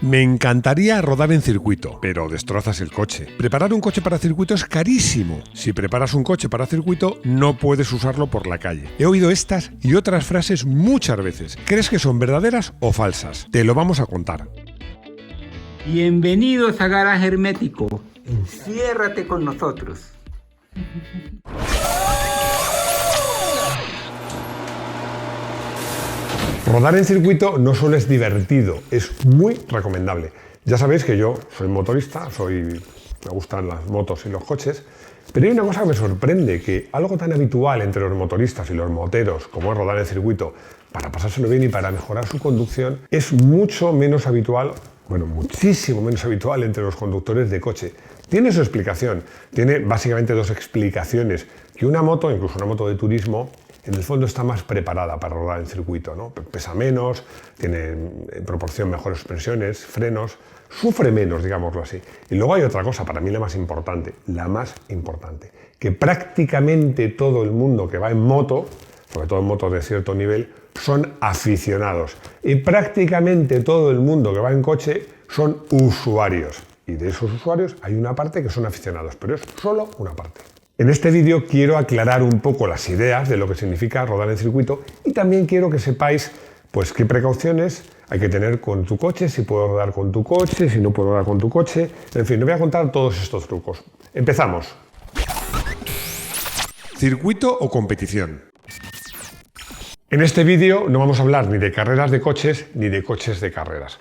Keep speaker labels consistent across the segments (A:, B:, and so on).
A: Me encantaría rodar en circuito, pero destrozas el coche. Preparar un coche para circuito es carísimo. Si preparas un coche para circuito, no puedes usarlo por la calle. He oído estas y otras frases muchas veces. ¿Crees que son verdaderas o falsas? Te lo vamos a contar.
B: Bienvenidos a Garaje Hermético. Enciérrate con nosotros.
A: Rodar en circuito no solo es divertido, es muy recomendable. Ya sabéis que yo soy motorista, me gustan las motos y los coches, pero hay una cosa que me sorprende, que algo tan habitual entre los motoristas y los moteros como es rodar en circuito para pasárselo bien y para mejorar su conducción, es mucho menos habitual, muchísimo menos habitual entre los conductores de coche. Tiene su explicación, tiene básicamente dos explicaciones, que una moto, incluso una moto de turismo, en el fondo está más preparada para rodar en circuito, ¿no? Pesa menos, tiene en proporción mejores suspensiones, frenos, sufre menos, digámoslo así. Y luego hay otra cosa, para mí la más importante, que prácticamente todo el mundo que va en moto, sobre todo en motos de cierto nivel, son aficionados. Y prácticamente todo el mundo que va en coche son usuarios. Y de esos usuarios hay una parte que son aficionados, pero es solo una parte. En este vídeo quiero aclarar un poco las ideas de lo que significa rodar en circuito y también quiero que sepáis pues, qué precauciones hay que tener con tu coche, si puedo rodar con tu coche, si no puedo rodar con tu coche. En fin, os voy a contar todos estos trucos. Empezamos. ¿Circuito o competición? En este vídeo no vamos a hablar ni de carreras de coches ni de coches de carreras.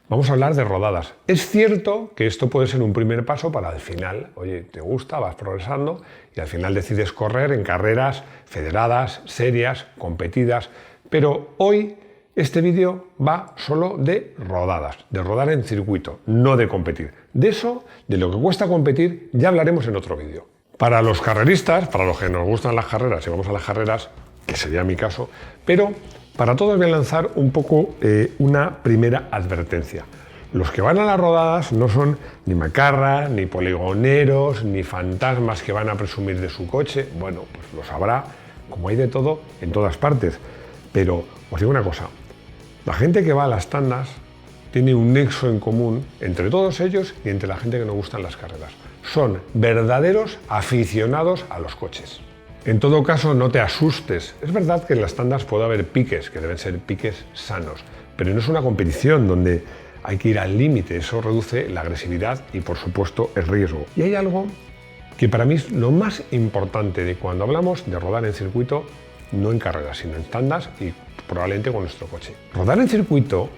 A: Vamos a hablar de rodadas. Es cierto que esto puede ser un primer paso para al final, oye, te gusta, vas progresando y al final decides correr en carreras federadas, serias, competidas, pero hoy este vídeo va solo de rodadas, de rodar en circuito, no de competir. De eso, de lo que cuesta competir, ya hablaremos en otro vídeo. Para los carreristas, para los que nos gustan las carreras y vamos a las carreras, que sería mi caso, pero para todos voy a lanzar un poco una primera advertencia. Los que van a las rodadas no son ni macarras, ni poligoneros, ni fantasmas que van a presumir de su coche. Bueno, pues los habrá, como hay de todo, en todas partes. Pero os digo una cosa, la gente que va a las tandas tiene un nexo en común entre todos ellos y entre la gente que no gustan las carreras. Son verdaderos aficionados a los coches. En todo caso, no te asustes. Es verdad que en las tandas puede haber piques, que deben ser piques sanos, pero no es una competición donde hay que ir al límite. Eso reduce la agresividad y, por supuesto, el riesgo. Y hay algo que para mí es lo más importante de cuando hablamos de rodar en circuito, no en carreras, sino en tandas y probablemente con nuestro coche. Rodar en circuito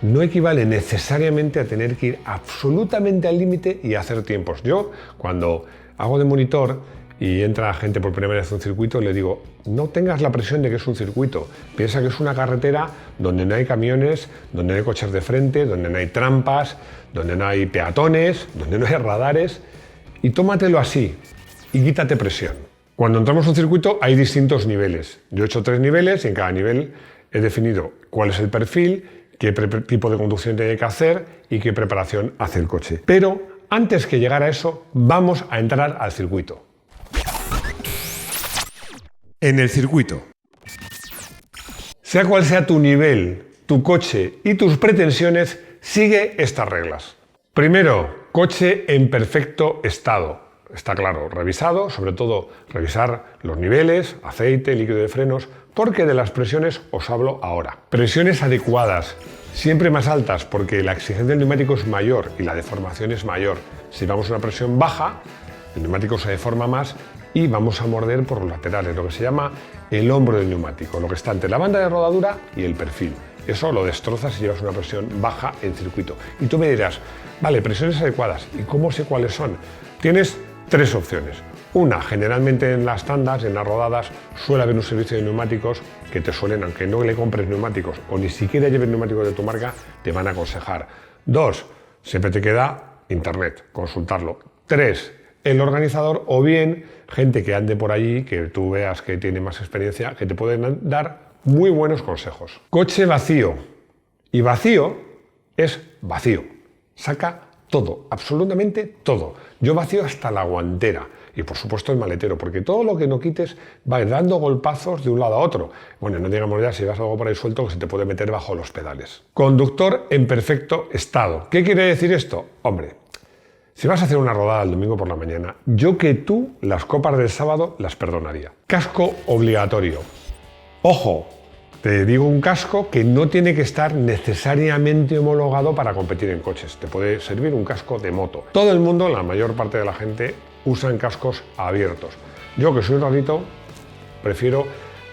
A: no equivale necesariamente a tener que ir absolutamente al límite y hacer tiempos. Yo, cuando hago de monitor y entra gente por primera vez a un circuito, le digo, no tengas la presión de que es un circuito, piensa que es una carretera donde no hay camiones, donde no hay coches de frente, donde no hay trampas, donde no hay peatones, donde no hay radares, y tómatelo así y quítate presión. Cuando entramos a un circuito hay distintos niveles. Yo he hecho 3 niveles y en cada nivel he definido cuál es el perfil, qué tipo de conducción tiene que hacer y qué preparación hace el coche. Pero antes que llegar a eso, vamos a entrar al circuito. En el circuito. Sea cual sea tu nivel, tu coche y tus pretensiones, sigue estas reglas. Primero, coche en perfecto estado. Está claro, revisado, sobre todo revisar los niveles, aceite, líquido de frenos, porque de las presiones os hablo ahora. Presiones adecuadas, siempre más altas porque la exigencia del neumático es mayor y la deformación es mayor. Si vamos a una presión baja, el neumático se deforma más y vamos a morder por los laterales, lo que se llama el hombro del neumático, lo que está entre la banda de rodadura y el perfil. Eso lo destrozas si llevas una presión baja en circuito. Y tú me dirás, vale, presiones adecuadas, ¿y cómo sé cuáles son? Tienes 3 opciones. Una, generalmente en las tandas, en las rodadas, suele haber un servicio de neumáticos que te suelen, aunque no le compres neumáticos o ni siquiera lleves neumáticos de tu marca, te van a aconsejar. 2, siempre te queda internet, consultarlo. 3, el organizador o bien gente que ande por allí, que tú veas que tiene más experiencia, que te pueden dar muy buenos consejos. Coche vacío. Y vacío es vacío. Saca todo, absolutamente todo. Yo vacío hasta la guantera. y por supuesto el maletero, porque todo lo que no quites va a ir dando golpazos de un lado a otro. Bueno, no digamos ya si vas algo por ahí suelto que se te puede meter bajo los pedales. Conductor en perfecto estado. ¿Qué quiere decir esto? Hombre, si vas a hacer una rodada el domingo por la mañana, yo que tú las copas del sábado las perdonaría. Casco obligatorio. Ojo, te digo un casco que no tiene que estar necesariamente homologado para competir en coches. Te puede servir un casco de moto. Todo el mundo, la mayor parte de la gente, usan cascos abiertos. Yo, que soy rarito, prefiero,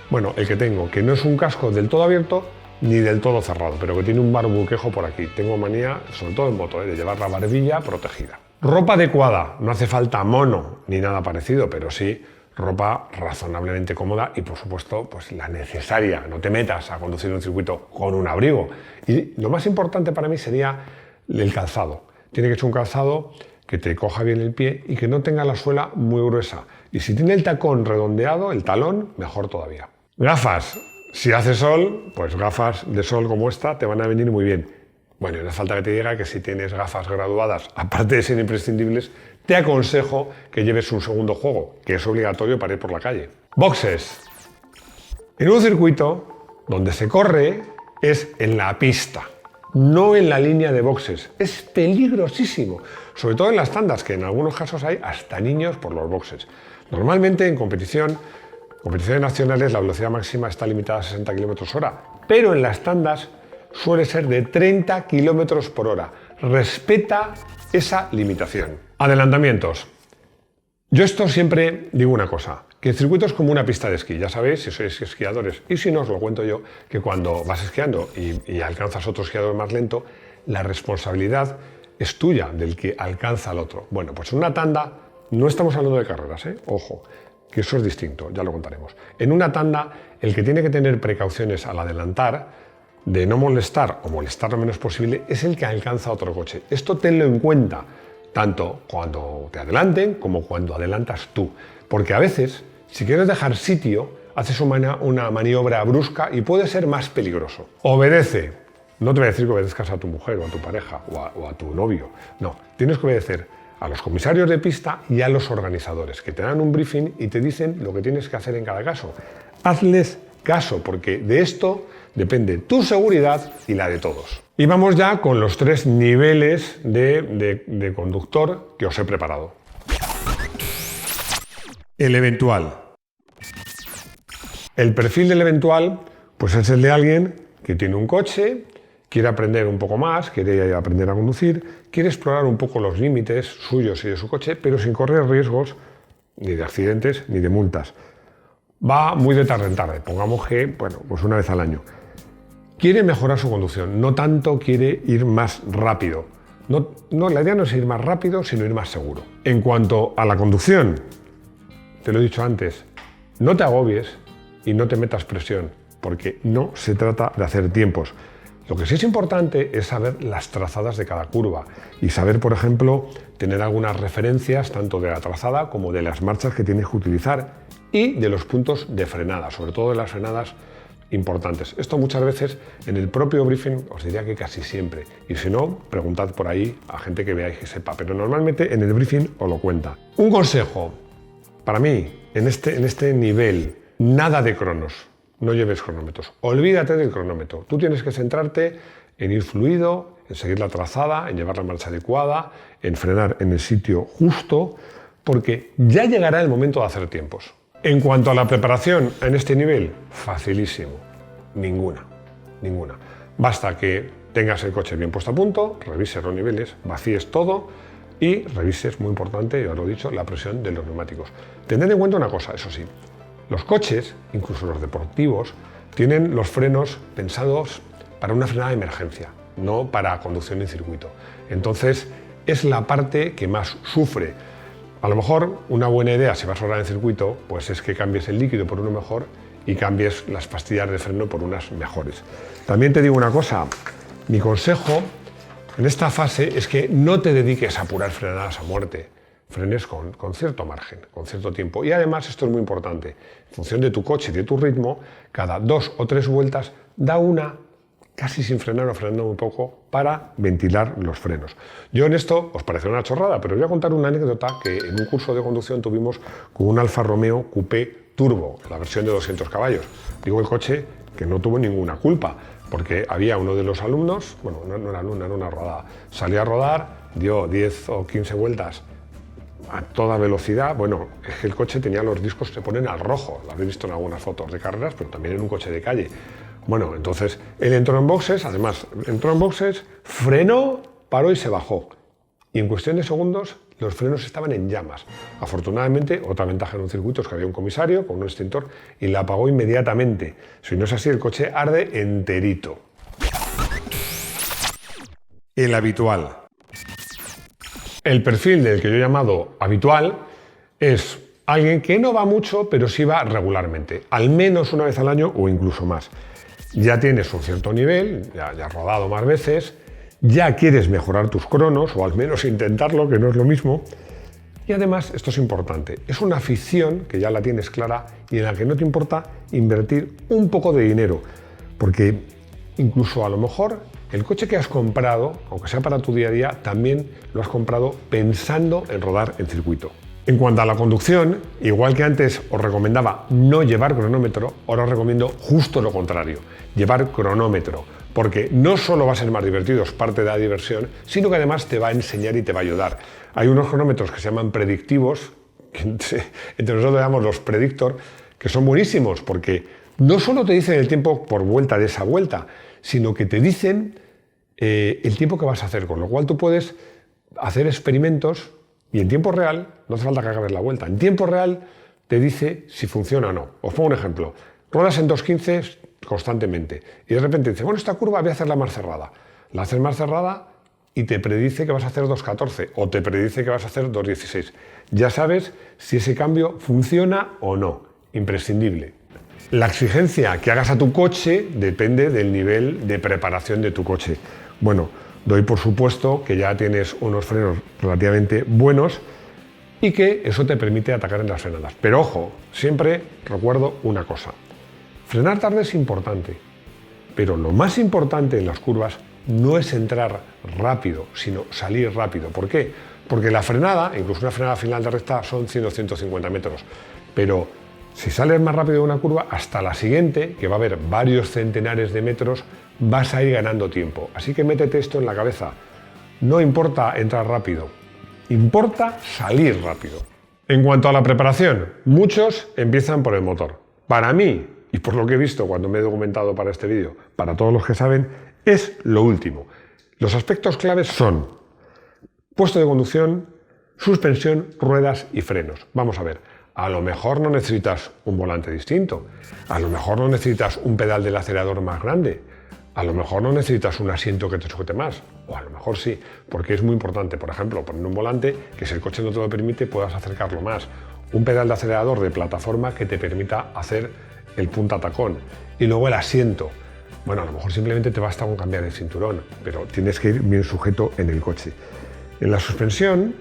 A: bueno, el que tengo, que no es un casco del todo abierto ni del todo cerrado, pero que tiene un barbuquejo por aquí. Tengo manía, sobre todo en moto, de llevar la barbilla protegida. Ropa adecuada. No hace falta mono ni nada parecido, pero sí ropa razonablemente cómoda y, por supuesto, pues la necesaria. No te metas a conducir un circuito con un abrigo. Y lo más importante para mí sería el calzado. Tiene que ser un calzado que te coja bien el pie y que no tenga la suela muy gruesa. Y si tiene el tacón redondeado, el talón, mejor todavía. Gafas. Si hace sol, pues gafas de sol como esta te van a venir muy bien. Bueno, no hace falta que te diga que si tienes gafas graduadas, aparte de ser imprescindibles, te aconsejo que lleves un segundo juego, que es obligatorio para ir por la calle. Boxes. En un circuito donde se corre es en la pista, no en la línea de boxes. Es peligrosísimo, sobre todo en las tandas, que en algunos casos hay hasta niños por los boxes. Normalmente en competiciones nacionales la velocidad máxima está limitada a 60 km/h, pero en las tandas suele ser de 30 km/h. Respeta esa limitación. Adelantamientos. Yo esto siempre digo una cosa, que el circuito es como una pista de esquí, ya sabéis si sois esquiadores, y si no os lo cuento yo, que cuando vas esquiando y alcanzas otro esquiador más lento, la responsabilidad es tuya, del que alcanza al otro. Bueno, pues en una tanda no estamos hablando de carreras, ojo, que eso es distinto, ya lo contaremos. En una tanda, el que tiene que tener precauciones al adelantar, de no molestar o molestar lo menos posible, es el que alcanza a otro coche. Esto tenlo en cuenta, tanto cuando te adelanten como cuando adelantas tú. Porque a veces, si quieres dejar sitio, haces una maniobra brusca y puede ser más peligroso. Obedece. No te voy a decir que obedezcas a tu mujer o a tu pareja o a tu novio. No, tienes que obedecer a los comisarios de pista y a los organizadores, que te dan un briefing y te dicen lo que tienes que hacer en cada caso. Hazles caso, porque de esto depende tu seguridad y la de todos. Y vamos ya con los 3 niveles de conductor que os he preparado. El eventual. El perfil del eventual pues es el de alguien que tiene un coche, quiere aprender un poco más, quiere aprender a conducir, quiere explorar un poco los límites suyos y de su coche, pero sin correr riesgos ni de accidentes ni de multas. Va muy de tarde en tarde, pongamos que, bueno, pues una vez al año. Quiere mejorar su conducción, no tanto quiere ir más rápido. No, la idea no es ir más rápido, sino ir más seguro. En cuanto a la conducción, te lo he dicho antes, no te agobies y no te metas presión, porque no se trata de hacer tiempos. Lo que sí es importante es saber las trazadas de cada curva y saber, por ejemplo, tener algunas referencias tanto de la trazada como de las marchas que tienes que utilizar y de los puntos de frenada, sobre todo de las frenadas importantes. Esto muchas veces en el propio briefing os diría que casi siempre, y si no, preguntad por ahí a gente que veáis que sepa, pero normalmente en el briefing os lo cuenta. Un consejo, para mí, en este nivel, nada de cronos, no lleves cronómetros, olvídate del cronómetro, tú tienes que centrarte en ir fluido, en seguir la trazada, en llevar la marcha adecuada, en frenar en el sitio justo, porque ya llegará el momento de hacer tiempos. En cuanto a la preparación en este nivel, facilísimo. Ninguna. Basta que tengas el coche bien puesto a punto, revises los niveles, vacíes todo y revises, muy importante, ya lo he dicho, la presión de los neumáticos. Tened en cuenta una cosa, eso sí. Los coches, incluso los deportivos, tienen los frenos pensados para una frenada de emergencia, no para conducción en circuito. Entonces, es la parte que más sufre. A lo mejor una buena idea, si vas a rodar en circuito, pues es que cambies el líquido por uno mejor y cambies las pastillas de freno por unas mejores. También te digo una cosa, mi consejo en esta fase es que no te dediques a apurar frenadas a muerte. Frenes con cierto margen, con cierto tiempo. Y además, esto es muy importante, en función de tu coche y de tu ritmo, cada 2 o 3 vueltas da una casi sin frenar o frenando muy poco para ventilar los frenos. Yo en esto os parece una chorrada, pero os voy a contar una anécdota que en un curso de conducción tuvimos con un Alfa Romeo Coupé Turbo, la versión de 200 caballos. Digo el coche que no tuvo ninguna culpa, porque había uno de los alumnos, bueno, no era alumno, era una rodada, salió a rodar, dio 10 o 15 vueltas a toda velocidad. Bueno, es que el coche tenía los discos que se ponen al rojo, lo habéis visto en algunas fotos de carreras, pero también en un coche de calle. Bueno, entonces él entró en boxes, además entró en boxes, frenó, paró y se bajó. Y en cuestión de segundos los frenos estaban en llamas. Afortunadamente, otra ventaja en un circuito es que había un comisario con un extintor y la apagó inmediatamente. Si no es así, el coche arde enterito. El habitual. El perfil del que yo he llamado habitual es alguien que no va mucho, pero sí va regularmente, al menos una vez al año o incluso más. Ya tienes un cierto nivel, ya has rodado más veces, ya quieres mejorar tus cronos, o al menos intentarlo, que no es lo mismo. Y además, esto es importante, es una afición que ya la tienes clara y en la que no te importa invertir un poco de dinero, porque incluso a lo mejor el coche que has comprado, aunque sea para tu día a día, también lo has comprado pensando en rodar en circuito. En cuanto a la conducción, igual que antes os recomendaba no llevar cronómetro, ahora os recomiendo justo lo contrario, llevar cronómetro, porque no solo va a ser más divertido, es parte de la diversión, sino que además te va a enseñar y te va a ayudar. Hay unos cronómetros que se llaman predictivos, que entre nosotros llamamos los predictor, que son buenísimos, porque no solo te dicen el tiempo por vuelta de esa vuelta, sino que te dicen el tiempo que vas a hacer, con lo cual tú puedes hacer experimentos y en tiempo real, no hace falta que hagas la vuelta, en tiempo real te dice si funciona o no. Os pongo un ejemplo, ruedas en 2.15 constantemente y de repente dice, bueno, esta curva voy a hacerla más cerrada. La haces más cerrada y te predice que vas a hacer 2.14 o te predice que vas a hacer 2.16. Ya sabes si ese cambio funciona o no, imprescindible. La exigencia que hagas a tu coche depende del nivel de preparación de tu coche. Bueno, doy por supuesto que ya tienes unos frenos relativamente buenos y que eso te permite atacar en las frenadas. Pero ojo, siempre recuerdo una cosa. Frenar tarde es importante, pero lo más importante en las curvas no es entrar rápido, sino salir rápido. ¿Por qué? Porque la frenada, incluso una frenada final de recta, son 100 o 150 metros. Pero si sales más rápido de una curva, hasta la siguiente, que va a haber varios centenares de metros, vas a ir ganando tiempo. Así que métete esto en la cabeza. No importa entrar rápido, importa salir rápido. En cuanto a la preparación, muchos empiezan por el motor. Para mí, y por lo que he visto cuando me he documentado para este vídeo, para todos los que saben, es lo último. Los aspectos claves son puesto de conducción, suspensión, ruedas y frenos. Vamos a ver, a lo mejor no necesitas un volante distinto, a lo mejor no necesitas un pedal del acelerador más grande, a lo mejor no necesitas un asiento que te sujete más, o a lo mejor sí, porque es muy importante, por ejemplo, poner un volante que si el coche no te lo permite puedas acercarlo más, un pedal de acelerador de plataforma que te permita hacer el punta tacón, y luego el asiento. Bueno, a lo mejor simplemente te basta con cambiar el cinturón, pero tienes que ir bien sujeto en el coche. En la suspensión,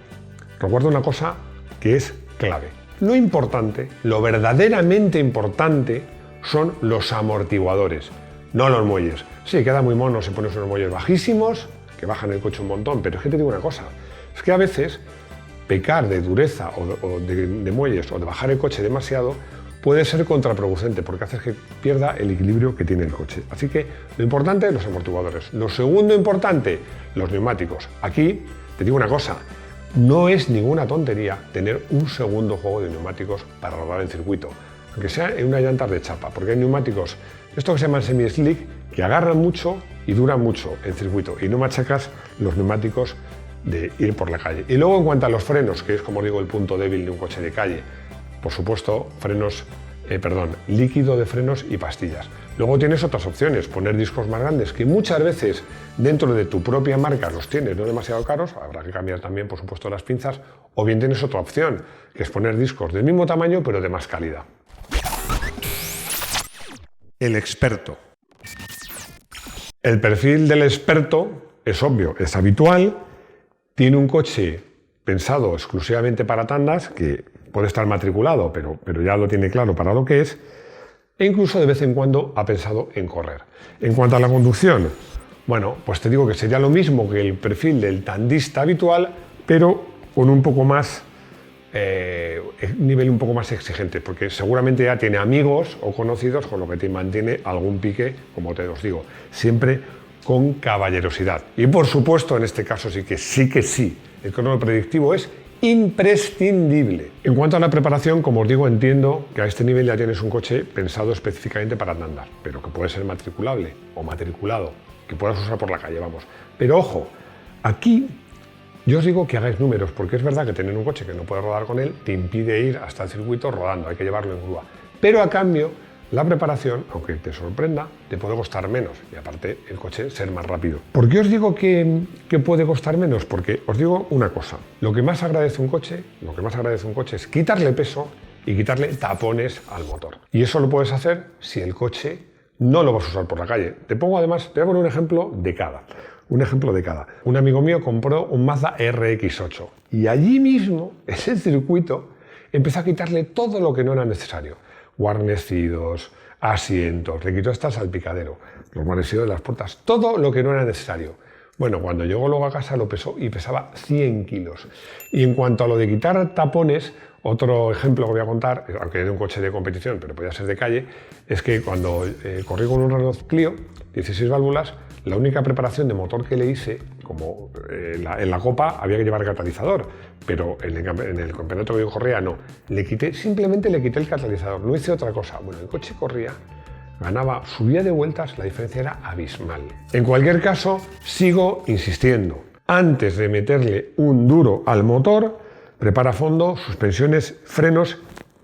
A: recuerda una cosa que es clave. Lo importante, lo verdaderamente importante, son los amortiguadores, no los muelles. Sí, queda muy mono si pones unos muelles bajísimos, que bajan el coche un montón, pero es que te digo una cosa, es que a veces pecar de dureza o de muelles o de bajar el coche demasiado puede ser contraproducente porque hace que pierda el equilibrio que tiene el coche. Así que lo importante, los amortiguadores. Lo segundo importante, los neumáticos. Aquí te digo una cosa, no es ninguna tontería tener un segundo juego de neumáticos para rodar en circuito, aunque sea en una llanta de chapa, porque hay neumáticos, estos que se llaman semi-slick, que agarran mucho y duran mucho en circuito y no machacas los neumáticos de ir por la calle. Y luego en cuanto a los frenos, que es como digo el punto débil de un coche de calle, por supuesto, líquido de frenos y pastillas. Luego tienes otras opciones, poner discos más grandes, que muchas veces dentro de tu propia marca los tienes no demasiado caros, habrá que cambiar también, por supuesto, las pinzas, o bien tienes otra opción, que es poner discos del mismo tamaño pero de más calidad. El experto. El perfil del experto es obvio, es habitual, tiene un coche pensado exclusivamente para tandas, que puede estar matriculado, pero ya lo tiene claro para lo que es, e incluso de vez en cuando ha pensado en correr. En cuanto a la conducción, bueno, pues te digo que sería lo mismo que el perfil del tandista habitual, pero con un poco más, nivel un poco más exigente, porque seguramente ya tiene amigos o conocidos, con lo que te mantiene algún pique, como te os digo, siempre con caballerosidad. Y por supuesto, en este caso sí, el cronómetro predictivo es imprescindible. En cuanto a la preparación, como os digo, entiendo que a este nivel ya tienes un coche pensado específicamente para andar, pero que puede ser matriculable o matriculado, que puedas usar por la calle, vamos. Pero ojo, aquí yo os digo que hagáis números, porque es verdad que tener un coche que no puedes rodar con él te impide ir hasta el circuito rodando, hay que llevarlo en grúa. Pero a cambio, la preparación, aunque te sorprenda, te puede costar menos y aparte el coche ser más rápido. ¿Por qué os digo que puede costar menos? Porque os digo una cosa, lo que más agradece un coche es quitarle peso y quitarle tapones al motor. Y eso lo puedes hacer si el coche no lo vas a usar por la calle. Te voy a poner un ejemplo de cada. Un amigo mío compró un Mazda RX-8 y allí mismo, en ese circuito, empezó a quitarle todo lo que no era necesario. Guarnecidos, asientos, le quitó hasta el salpicadero, los guarnecidos de las puertas, todo lo que no era necesario. Bueno, cuando llegó luego a casa lo pesó y pesaba 100 kilos. Y en cuanto a lo de quitar tapones, otro ejemplo que voy a contar, aunque es de un coche de competición, pero podía ser de calle, es que cuando corrí con un Renault Clio, 16 válvulas, la única preparación de motor que le hice, como en la copa había que llevar catalizador, pero en el campeonato que yo corría no. Simplemente le quité el catalizador, no hice otra cosa. Bueno, el coche corría, ganaba, subía de vueltas, la diferencia era abismal. En cualquier caso, sigo insistiendo. Antes de meterle un duro al motor, prepara a fondo, suspensiones, frenos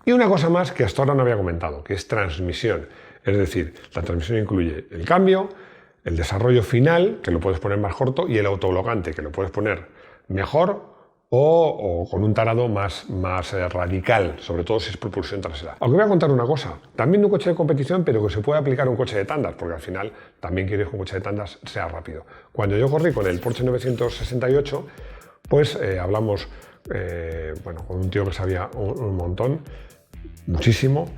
A: y una cosa más que hasta ahora no había comentado, que es transmisión. Es decir, la transmisión incluye el cambio, el desarrollo final, que lo puedes poner más corto, y el autoblocante, que lo puedes poner mejor o con un tarado más radical, sobre todo si es propulsión trasera. Aunque voy a contar una cosa, también de un coche de competición, pero que se puede aplicar a un coche de tandas, porque al final también quieres que un coche de tandas sea rápido. Cuando yo corrí con el Porsche 968, pues hablamos con un tío que sabía un montón, muchísimo,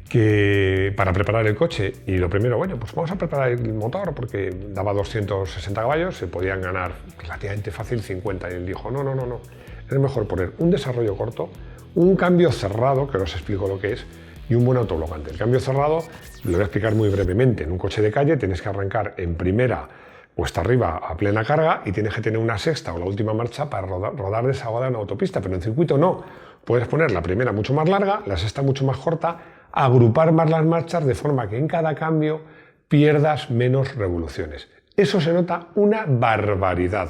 A: que para preparar el coche, y lo primero, bueno, pues vamos a preparar el motor porque daba 260 caballos, se podían ganar relativamente fácil 50, y él dijo, no, es mejor poner un desarrollo corto, un cambio cerrado, que ahora os explico lo que es, y un buen autoblocante. El cambio cerrado lo voy a explicar muy brevemente. En un coche de calle tienes que arrancar en primera cuesta arriba a plena carga y tienes que tener una sexta o la última marcha para rodar desahogada en autopista, pero en circuito no. Puedes poner la primera mucho más larga, la sexta mucho más corta, agrupar más las marchas de forma que en cada cambio pierdas menos revoluciones. Eso se nota una barbaridad.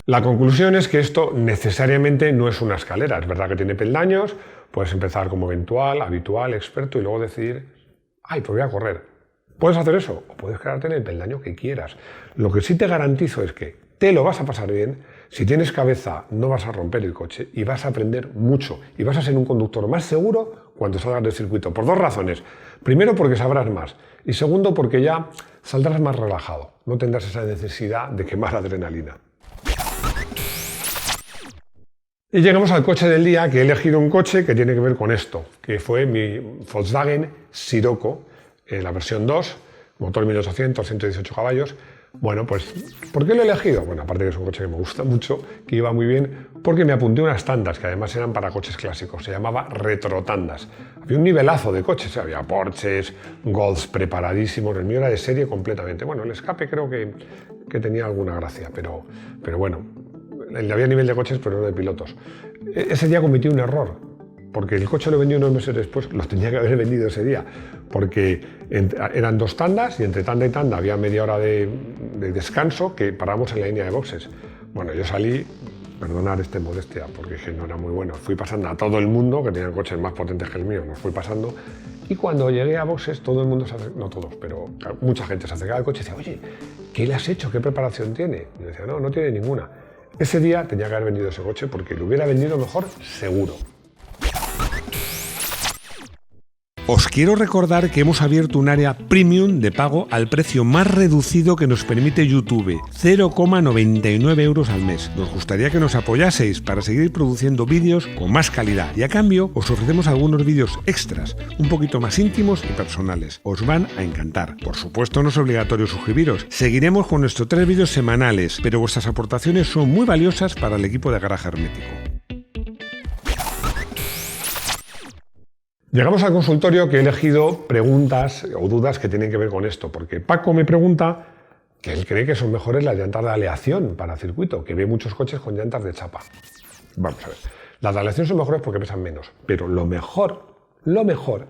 A: La conclusión es que esto necesariamente no es una escalera. Es verdad que tiene peldaños, puedes empezar como eventual, habitual, experto y luego decidir, pues voy a correr. Puedes hacer eso o puedes quedarte en el peldaño que quieras. Lo que sí te garantizo es que te lo vas a pasar bien, si tienes cabeza no vas a romper el coche y vas a aprender mucho y vas a ser un conductor más seguro cuando salgas del circuito, por dos razones. Primero, porque sabrás más y segundo, porque ya saldrás más relajado, no tendrás esa necesidad de quemar adrenalina. Y llegamos al coche del día, que he elegido un coche que tiene que ver con esto, que fue mi Volkswagen Scirocco, la versión 2, motor 1800, 118 caballos. Bueno, pues, ¿por qué lo he elegido? Bueno, aparte que es un coche que me gusta mucho, que iba muy bien, porque me apunté unas tandas, que además eran para coches clásicos, se llamaba retrotandas. Había un nivelazo de coches, había Porsches, Golfs preparadísimos, el mío era de serie completamente. Bueno, el escape creo que tenía alguna gracia, pero bueno, había nivel de coches, pero no de pilotos. Ese día cometí un error, porque el coche lo vendí unos meses después, lo tenía que haber vendido ese día, porque eran dos tandas y entre tanda y tanda había media hora de descanso que paramos en la línea de boxes. Bueno, yo salí, perdonad esta modestia, porque no era muy bueno, fui pasando a todo el mundo, que tenían coches más potentes que el mío, nos fui pasando, y cuando llegué a boxes todo el mundo no todos, pero mucha gente se acercaba al coche y decía, oye, ¿qué le has hecho? ¿Qué preparación tiene? Y yo decía, no tiene ninguna. Ese día tenía que haber vendido ese coche porque lo hubiera vendido mejor seguro. Os quiero recordar que hemos abierto un área premium de pago al precio más reducido que nos permite YouTube, 0,99 € al mes. Nos gustaría que nos apoyaseis para seguir produciendo vídeos con más calidad y a cambio os ofrecemos algunos vídeos extras, un poquito más íntimos y personales. Os van a encantar. Por supuesto no es obligatorio suscribiros. Seguiremos con nuestros 3 vídeos semanales, pero vuestras aportaciones son muy valiosas para el equipo de Garaje Hermético. Llegamos al consultorio que he elegido preguntas o dudas que tienen que ver con esto, porque Paco me pregunta que él cree que son mejores las llantas de aleación para circuito, que ve muchos coches con llantas de chapa. Vamos a ver, las de aleación son mejores porque pesan menos, pero lo mejor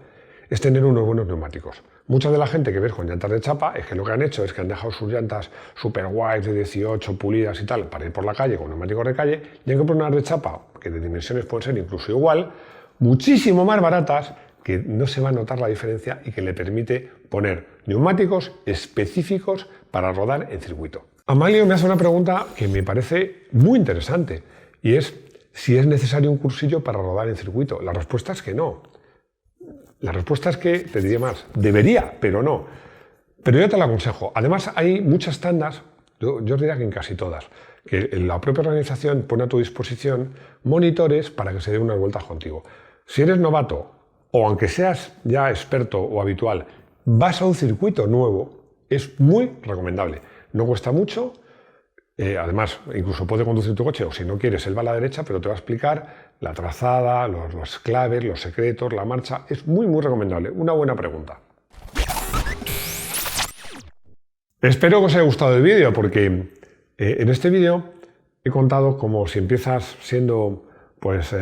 A: es tener unos buenos neumáticos. Mucha de la gente que ves con llantas de chapa es que lo que han hecho es que han dejado sus llantas super guays de 18 pulidas y tal para ir por la calle con neumáticos de calle y han comprado unas de chapa que de dimensiones pueden ser incluso igual, muchísimo más baratas, que no se va a notar la diferencia y que le permite poner neumáticos específicos para rodar en circuito. Amalio me hace una pregunta que me parece muy interesante y es si es necesario un cursillo para rodar en circuito. La respuesta es que no. La respuesta es que, te diría más, debería, pero no. Pero yo te la aconsejo. Además hay muchas tandas, yo diría que en casi todas, que la propia organización pone a tu disposición monitores para que se den unas vueltas contigo. Si eres novato, o aunque seas ya experto o habitual, vas a un circuito nuevo, es muy recomendable. No cuesta mucho, además incluso puede conducir tu coche, o si no quieres, él va a la derecha, pero te va a explicar la trazada, los claves, los secretos, la marcha. Es muy recomendable. Una buena pregunta. Espero que os haya gustado el vídeo, porque en este vídeo he contado como si empiezas siendo, pues,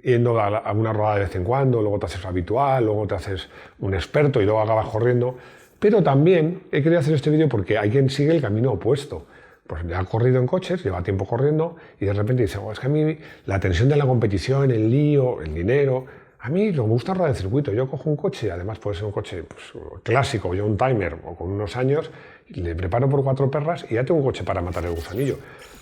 A: yendo a una rodada de vez en cuando, luego te haces habitual, luego te haces un experto y luego acabas corriendo. Pero también he querido hacer este vídeo porque hay quien sigue el camino opuesto. Pues ya ha corrido en coches, lleva tiempo corriendo y de repente dice, es que a mí la tensión de la competición, el lío, el dinero, a mí lo que me gusta rodar en circuito. Yo cojo un coche, además puede ser un coche pues, clásico, yo un timer o con unos años, le preparo por 4 perras y ya tengo un coche para matar el gusanillo.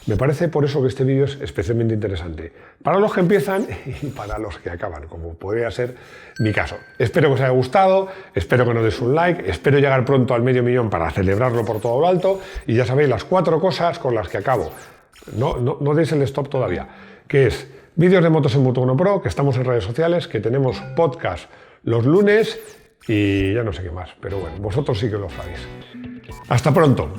A: Me parece por eso que este vídeo es especialmente interesante para los que empiezan y para los que acaban, como podría ser mi caso. Espero que os haya gustado, espero que nos deis un like, espero llegar pronto al 500.000 para celebrarlo por todo lo alto y ya sabéis las 4 cosas con las que acabo. No deis el stop todavía, que es vídeos de motos en Moto1 Pro, que estamos en redes sociales, que tenemos podcast los lunes y ya no sé qué más, pero bueno, vosotros sí que lo sabéis. ¡Hasta pronto!